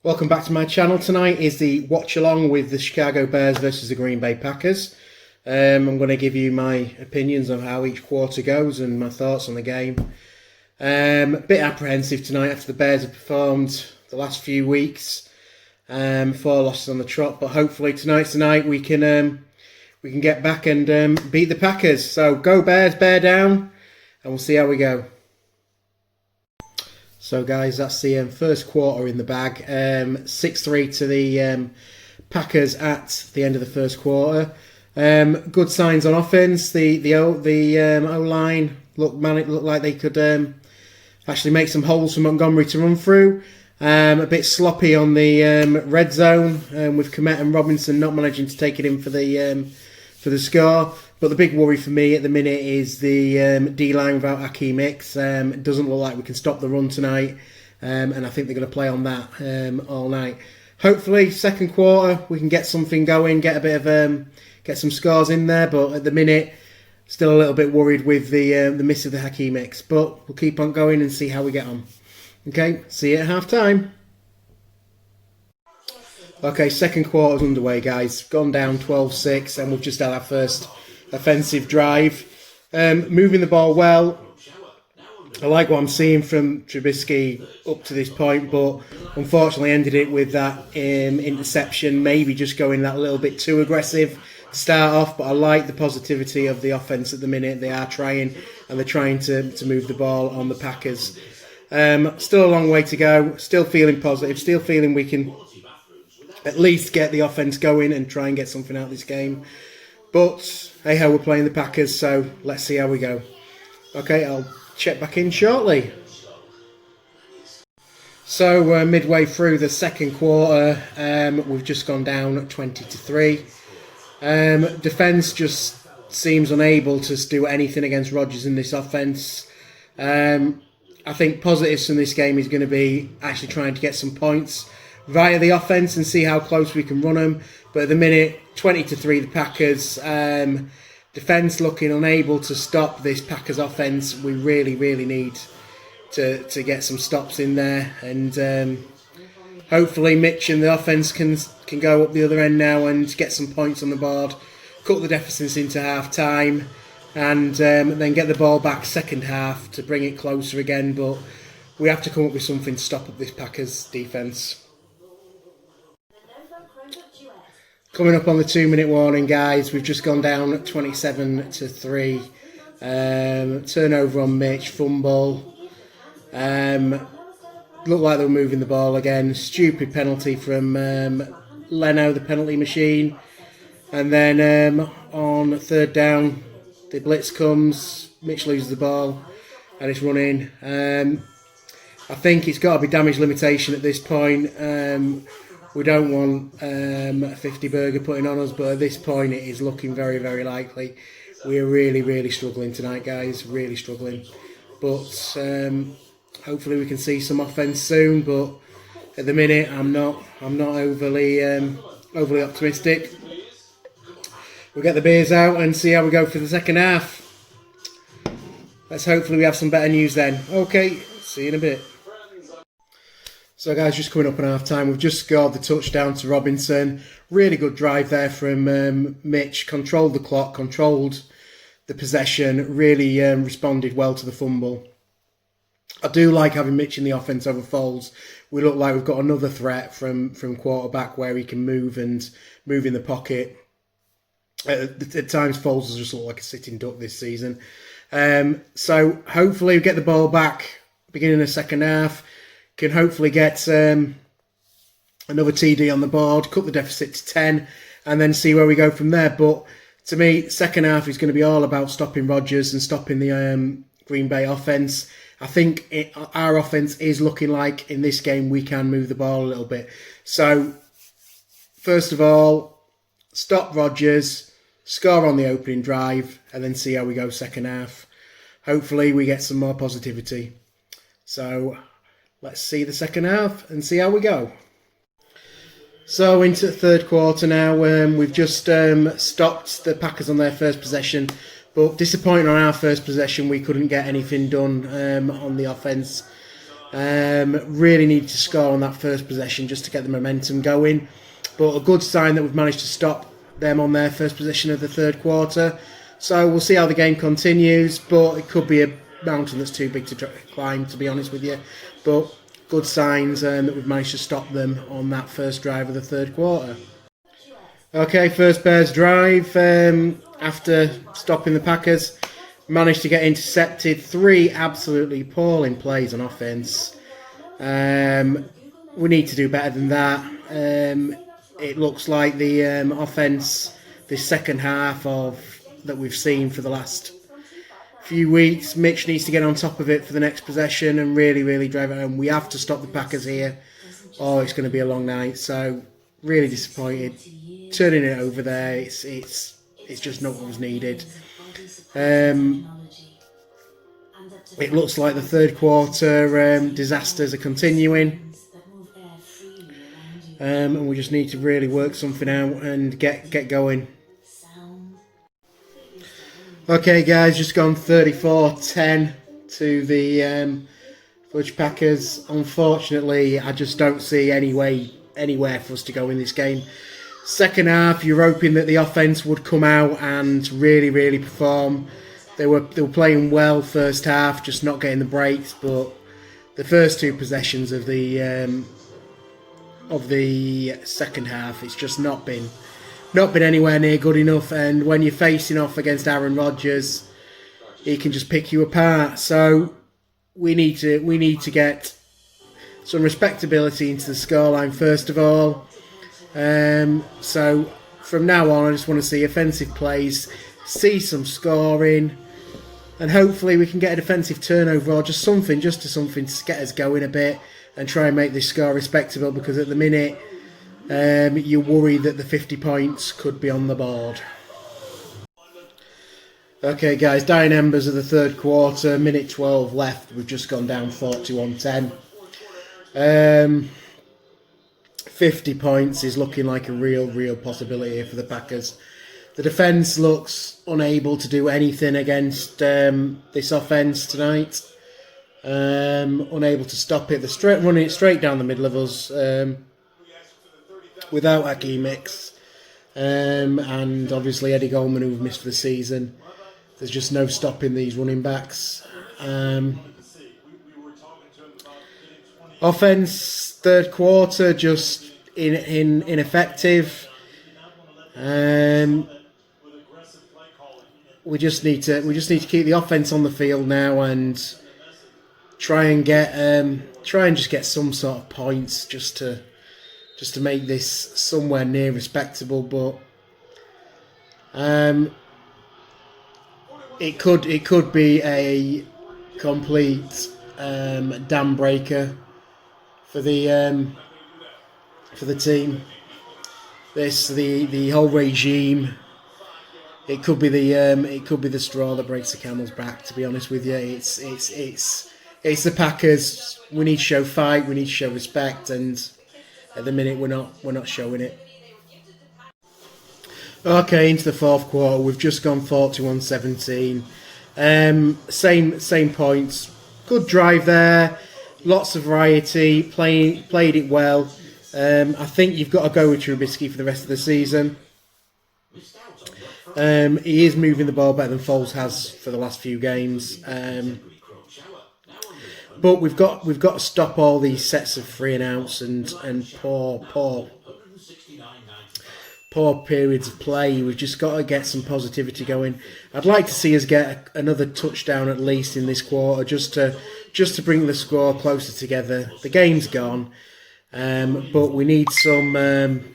Welcome back to my channel. Tonight is the watch along with the Chicago Bears versus the Green Bay Packers. I'm going to give you my opinions on how each quarter goes and my thoughts on the game. A bit apprehensive tonight after the Bears have performed the last few weeks. 4 losses on the trot, but hopefully tonight's the night we can get back and beat the Packers. So go Bears, bear down, and we'll see how we go. So guys, that's the first quarter in the bag. 6-3 to the Packers at the end of the first quarter. Good signs on offense. The O-line looked like they could actually make some holes for Montgomery to run through. A bit sloppy on the red zone with Kmet and Robinson not managing to take it in for the score. But the big worry for me at the minute is the D-line without Akiem Hicks. It doesn't look like we can stop the run tonight, and I think they're going to play on that all night. Hopefully, second quarter we can get something going, get a bit of get some scores in there. But at the minute, still a little bit worried with the miss of the Akiem Hicks. But we'll keep on going and see how we get on. Okay, see you at half time. Okay, second quarter's underway, guys. Gone down 12-6, and we've just had our first offensive drive. Moving the ball well. I like what I'm seeing from Trubisky up to this point, but unfortunately ended it with that interception. Maybe just going that little bit too aggressive to start off, but I like the positivity of the offense at the minute. They are trying, and they're trying to move the ball on the Packers. Still a long way to go. Still feeling positive. Still feeling we can at least get the offense going and try and get something out of this game. But hey ho, we're playing the Packers, so let's see how we go. Okay, I'll check back in shortly. So midway through the second quarter, we've just gone down 20-3. Defense just seems unable to do anything against Rodgers in this offense. I think positives from this game is going to be actually trying to get some points via the offense and see how close we can run them. But at the minute, 20-3 the Packers. Defense looking unable to stop this Packers offense. We really, really need to get some stops in there. And hopefully Mitch and the offense can go up the other end now and get some points on the board, cut the deficits into half time, and then get the ball back second half to bring it closer again. But we have to come up with something to stop up this Packers defense. Coming up on the 2-minute warning, guys. We've just gone down 27-3. Turnover on Mitch, fumble. Looked like they were moving the ball again. Stupid penalty from Leno, the penalty machine. And then on third down, the blitz comes. Mitch loses the ball, and it's running. I think it's got to be damage limitation at this point. We don't want a 50 burger putting on us, but at this point it is looking very, very likely. We're really, really struggling tonight, guys. Really struggling. But hopefully we can see some offense soon. But at the minute, I'm not overly optimistic. We'll get the beers out and see how we go for the second half. Let's hopefully we have some better news then. Okay, see you in a bit. So guys, just coming up on half time, we've just scored the touchdown to Robinson. Really good drive there from Mitch. Controlled the clock, controlled the possession, really responded well to the fumble. I do like having Mitch in the offense over Foles. We look like we've got another threat from quarterback where he can move in the pocket. At times, Foles has just looked like a sitting duck this season. So hopefully we get the ball back beginning of the second half. Can hopefully get another TD on the board, cut the deficit to 10, and then see where we go from there. But to me, second half is going to be all about stopping Rodgers and stopping the Green Bay offense. I think our offense is looking like in this game we can move the ball a little bit. So, first of all, stop Rodgers, score on the opening drive, and then see how we go second half. Hopefully we get some more positivity. So let's see the second half and see how we go. So into the third quarter now. We've just stopped the Packers on their first possession, but disappointing on our first possession, we couldn't get anything done on the offense. Really need to score on that first possession just to get the momentum going. But a good sign that we've managed to stop them on their first possession of the third quarter. So we'll see how the game continues, but it could be a mountain that's too big to climb, to be honest with you. But good signs that we've managed to stop them on that first drive of the third quarter. Okay, first Bears drive. After stopping the Packers, managed to get intercepted. 3 absolutely appalling plays on offense. We need to do better than that. It looks like the offense, the second half that we've seen for the last few weeks, Mitch needs to get on top of it for the next possession and really, really drive it home. We have to stop the Packers here, or it's going to be a long night. So really disappointed. Turning it over there, it's just not what was needed. It looks like the third quarter disasters are continuing, and we just need to really work something out and get going. Okay, guys, just gone 34-10 to the Fudge Packers. Unfortunately, I just don't see anywhere for us to go in this game. Second half, you're hoping that the offense would come out and really, really perform. They were playing well first half, just not getting the breaks. But the first 2 possessions of the second half, it's just not been anywhere near good enough. And when you're facing off against Aaron Rodgers, he can just pick you apart. So we need to get some respectability into the scoreline first of all. So from now on, I just want to see offensive plays, see some scoring, and hopefully we can get a defensive turnover or just something to get us going a bit and try and make this score respectable, because at the minute you worry that the 50 points could be on the board. Okay, guys, dying embers of the third quarter, minute 12 left. We've just gone down 41-10. 50 points is looking like a real possibility here for the Packers. The defence looks unable to do anything against this offence tonight. Unable to stop it. They're running it straight down the middle of us without Hakeem Hicks. And obviously Eddie Goldman, who we've missed for the season. There's just no stopping these running backs. Offense, third quarter, just ineffective. We just need to keep the offense on the field now and try and just get some sort of points just to make this somewhere near respectable. But it could be a complete dam breaker for the team. The whole regime. It could be the straw that breaks the camel's back. To be honest with you, it's the Packers. We need to show fight. We need to show respect, and at the minute we're not showing it. Okay, into the fourth quarter, we've just gone 41-17. Same points. Good drive there. Lots of variety. Played it well. I think you've got to go with Trubisky for the rest of the season. He is moving the ball better than Foles has for the last few games. But we've got to stop all these sets of 3 and outs and poor periods of play. We've just got to get some positivity going. I'd like to see us get another touchdown at least in this quarter, just to bring the score closer together. The game's gone, but we need some.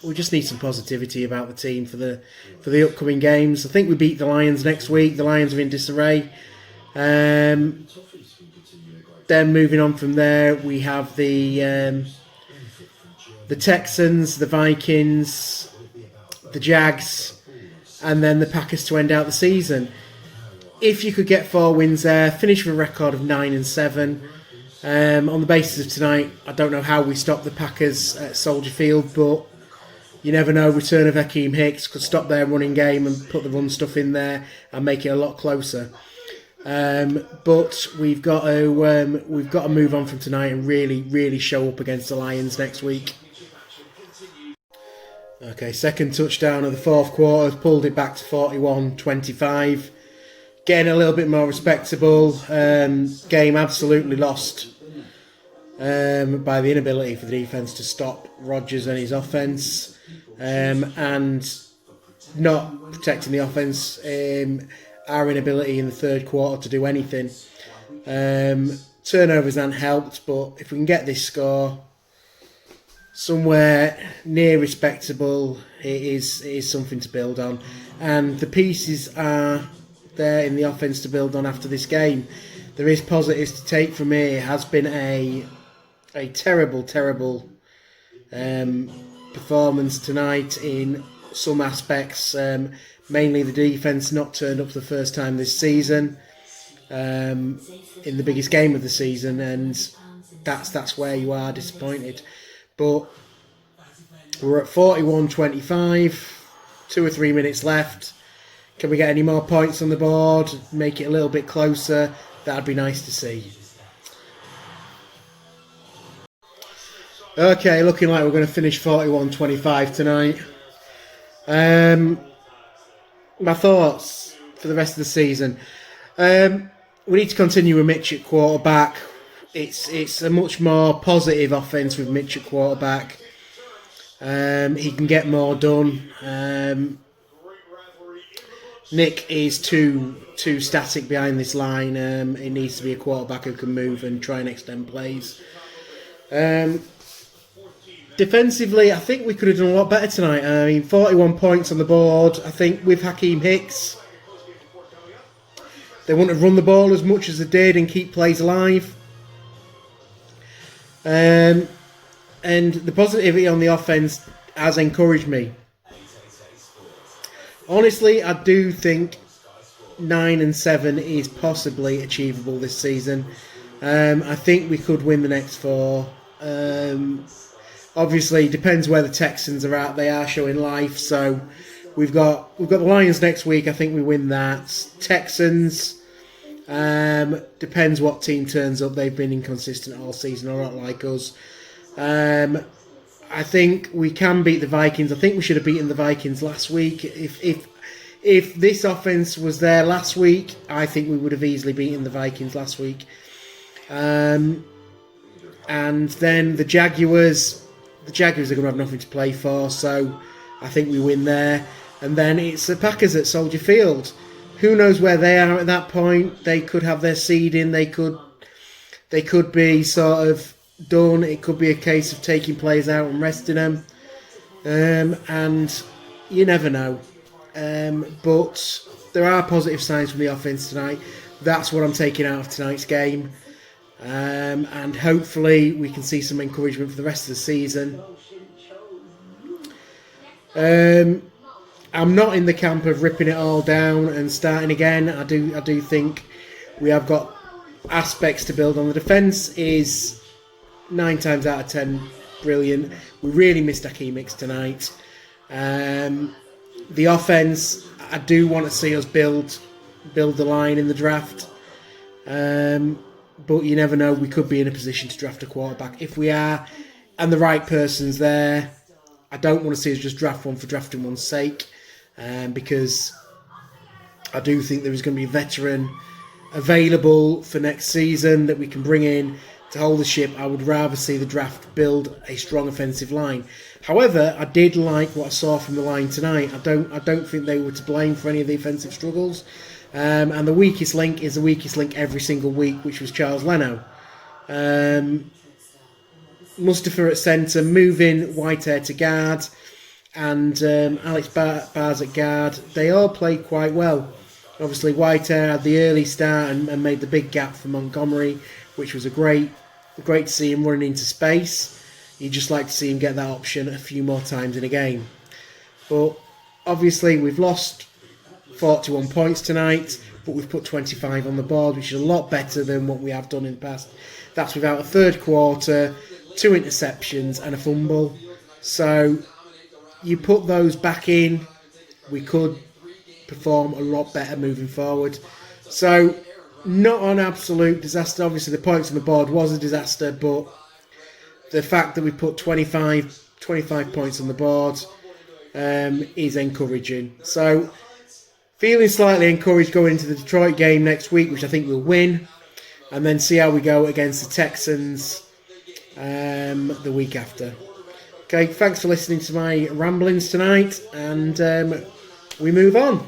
We just need some positivity about the team for the upcoming games. I think we beat the Lions next week. The Lions are in disarray. Then moving on from there, we have the Texans, the Vikings, the Jags, and then the Packers to end out the season. If you could get 4 wins there, finish with a record of 9-7. On the basis of tonight, I don't know how we stop the Packers at Soldier Field, but you never know. Return of Hakeem Hicks could stop their running game and put the run stuff in there and make it a lot closer. But we've got to move on from tonight and really show up against the Lions next week. Okay, second touchdown of the fourth quarter, pulled it back to 41-25. Getting a little bit more respectable. Game absolutely lost by the inability for the defence to stop Rodgers and his offence, and not protecting the offence. Our inability in the third quarter to do anything. Turnovers haven't helped, but if we can get this score somewhere near respectable, it is something to build on. And the pieces are there in the offence to build on after this game. There is positives to take from here. It has been a terrible performance tonight in some aspects. Mainly the defence not turned up for the first time this season, in the biggest game of the season, and that's where you are disappointed. But we're at 41-25, 2 or 3 minutes left. Can we get any more points on the board, make it a little bit closer? That'd be nice to see. Okay, looking like we're going to finish 41-25 tonight. My thoughts for the rest of the season. We need to continue with Mitch at quarterback. It's a much more positive offense with Mitch at quarterback. He can get more done. Nick is too static behind this line. It needs to be a quarterback who can move and try and extend plays. Defensively, I think we could have done a lot better tonight. I mean, 41 points on the board. I think with Hakeem Hicks, they wouldn't have run the ball as much as they did and keep plays alive. And the positivity on the offense has encouraged me. Honestly, I do think 9-7 is possibly achievable this season. I think we could win the next 4. Obviously, it depends where the Texans are at. They are showing life, so we've got the Lions next week. I think we win that. Texans, depends what team turns up. They've been inconsistent all season, a lot like us. I think we can beat the Vikings. I think we should have beaten the Vikings last week. If this offense was there last week, I think we would have easily beaten the Vikings last week. And then the Jaguars. The Jaguars are going to have nothing to play for, so I think we win there. And then it's the Packers at Soldier Field. Who knows where they are at that point? They could have their seed in. They could be sort of done. It could be a case of taking players out and resting them. And you never know. But there are positive signs from the offense tonight. That's what I'm taking out of tonight's game. And hopefully we can see some encouragement for the rest of the season. I'm not in the camp of ripping it all down and starting again. I do think we have got aspects to build on. The defence is 9 times out of 10 brilliant. We really missed Hakeem Hicks tonight. The offence, I do want to see us build the line in the draft. But you never know, we could be in a position to draft a quarterback. If we are, and the right person's there, I don't want to see us just draft one for drafting one's sake, because I do think there is going to be a veteran available for next season that we can bring in to hold the ship. I would rather see the draft build a strong offensive line. However, I did like what I saw from the line tonight. I don't think they were to blame for any of the offensive struggles. And the weakest link is the weakest link every single week, which was Charles Leno. Mustafa at centre, moving Whitehair to guard, and Alex Bars at guard. They all played quite well. Obviously, Whitehair had the early start and made the big gap for Montgomery, which was great to see him running into space. You'd just like to see him get that option a few more times in a game. But obviously, we've lost 41 points tonight, but we've put 25 on the board, which is a lot better than what we have done in the past. That's without a third quarter, 2 interceptions and a fumble. So you put those back in, we could perform a lot better moving forward. So not an absolute disaster. Obviously, the points on the board was a disaster, but the fact that we put 25 points on the board is encouraging. So, feeling slightly encouraged going into the Detroit game next week, which I think we'll win, and then see how we go against the Texans the week after. Okay, thanks for listening to my ramblings tonight, and we move on.